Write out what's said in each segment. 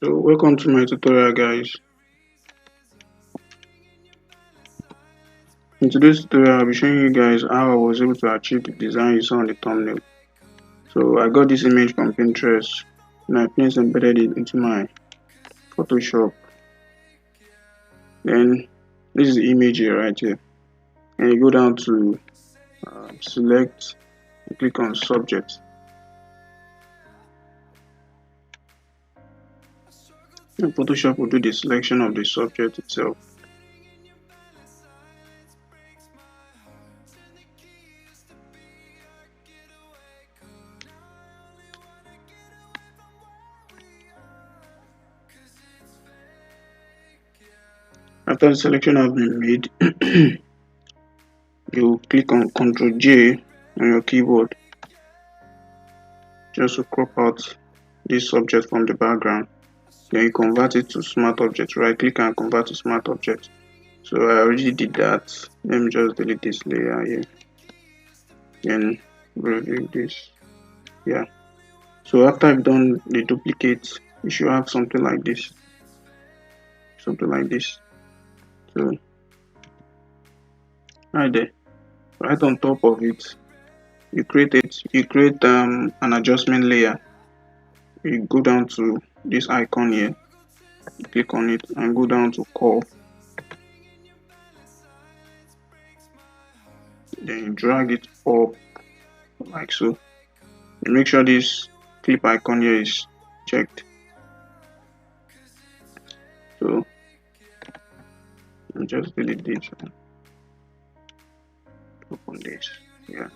So welcome to my tutorial, guys. In today's tutorial I'll be showing you guys how I was able to achieve the design you saw on the thumbnail. So I got this image from Pinterest and I placed embedded it into my Photoshop. Then this is the image here, right here, and you go down to select and click on subject. And Photoshop will do the selection of the subject itself. After the selection has been made, you click on Ctrl J on your keyboard just to crop out this subject from the background. Then you convert it to smart object. Right click and convert to smart object. So I already did that. Let me just delete this layer here. Then review this. Yeah. So after I've done the duplicate, you should have something like this. Something like this. So right there. Right on top of it, you create an adjustment layer. You go down to this icon here, click on it and go down to curve. Then you drag it up like so. You make sure this clip icon here is checked. So just delete this and open this. Yeah.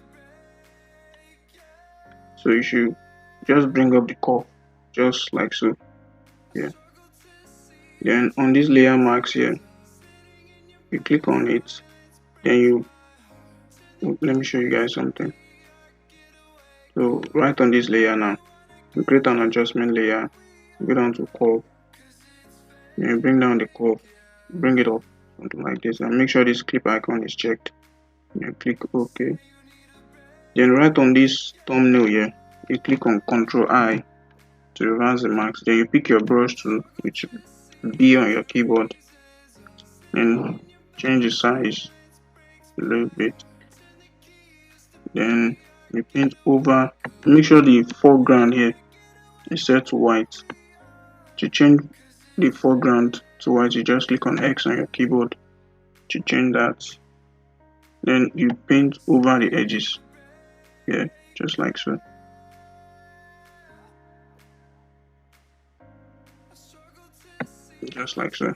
So you should just bring up the curve just like so. Yeah. Then on this layer marks here, you click on it. Then let me show you guys something. So right on this layer now, you create an adjustment layer, go down to curve, then you bring down the curve, bring it up, something like this, and make sure this clip icon is checked. You click OK. Then right on this thumbnail here, you click on Ctrl I to reverse the marks. Then you pick your brush tool, which will be on your keyboard, and change the size a little bit. Then you paint over. Make sure the foreground here is set to white. To change the foreground to white, you just click on X on your keyboard to change that. Then you paint over the edges. Yeah, just like so. Just like so.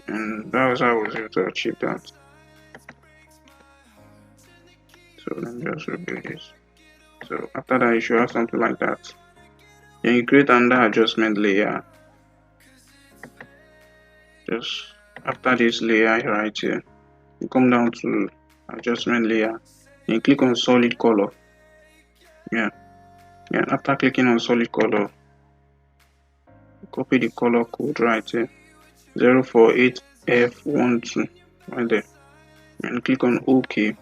And that was how I was able to achieve that. So let me just review this. So after that, you should have something like that. Then you create another adjustment layer. Just after this layer right here, you come down to adjustment layer and click on solid color. Yeah. After clicking on solid color, copy the color code right here, 048F12 right there, and click on OK.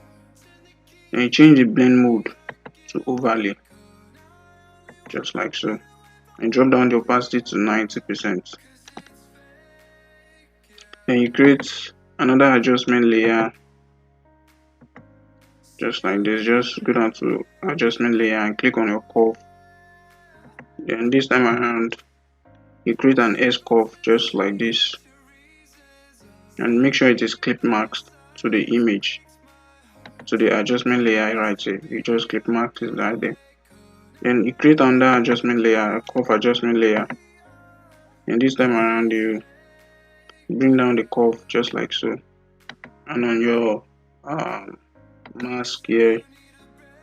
Then you change the blend mode to overlay, just like so, and drop down the opacity to 90%. Then you create another adjustment layer, just like this. Just go down to adjustment layer and click on your curve. Then this time around, you create an S curve just like this, and make sure it is clip masked to the image, to the adjustment layer right here. You just clip mark it right there. Then you create another adjustment layer, a curve adjustment layer, and this time around you bring down the curve just like so. And on your mask here,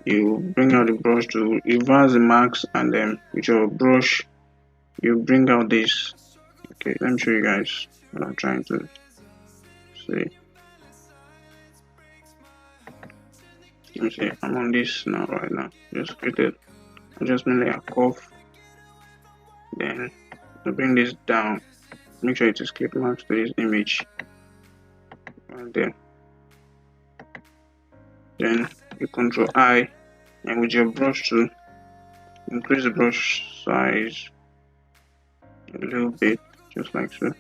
you bring out the brush to reverse the marks, and then with your brush you bring out this. Okay, let me show you guys what I'm trying to say. Let me see, I'm on this now right now. Just created adjustment layer curve. Then I bring this down, make sure it is clip marks to this image right there. Then you Ctrl I, and with your brush tool, increase the brush size a a little bit, just like so.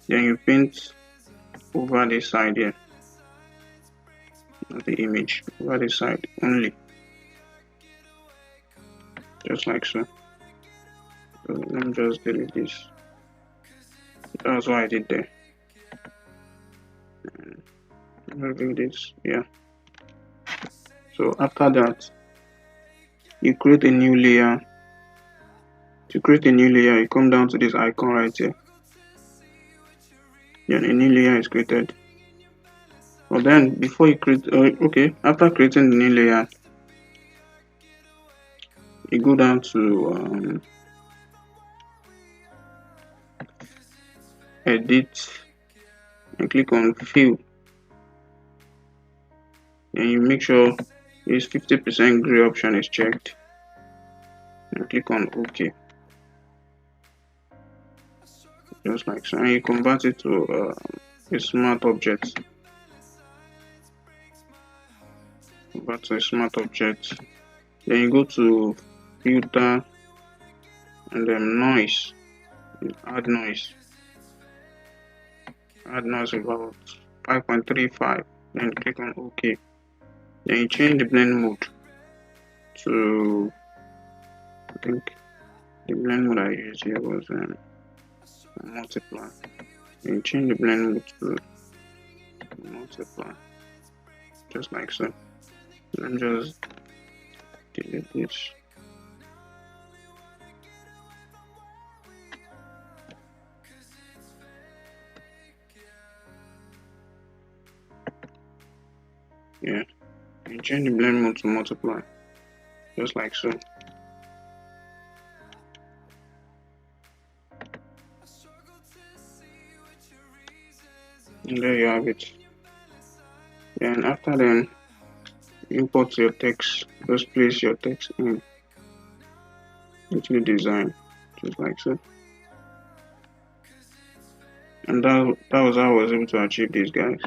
Then you paint over this side here, not the image, over this side only, just like so. So let me just delete this. That's what I did there. Moving this, yeah. So after that, you create a new layer. To create a new layer, you come down to this icon right here. Then a new layer is created. But then before you create, okay, after creating the new layer, you go down to edit and click on fill. Then you make sure this 50% gray option is checked and click on OK. Just like so, and you convert it to a smart object. Convert to a smart object. Then you go to filter and then noise. Add noise. Add noise about 5.35. Then click on OK. Then you change the blend mode to, I think the blend mode I used here was multiply. Then you change the blend mode to multiply, just like so. Then just delete this. Yeah, and change the blend mode to multiply, just like so. And there you have it. Then after then, import your text. Just place your text in into the design, just like so. And that was how I was able to achieve this, guys.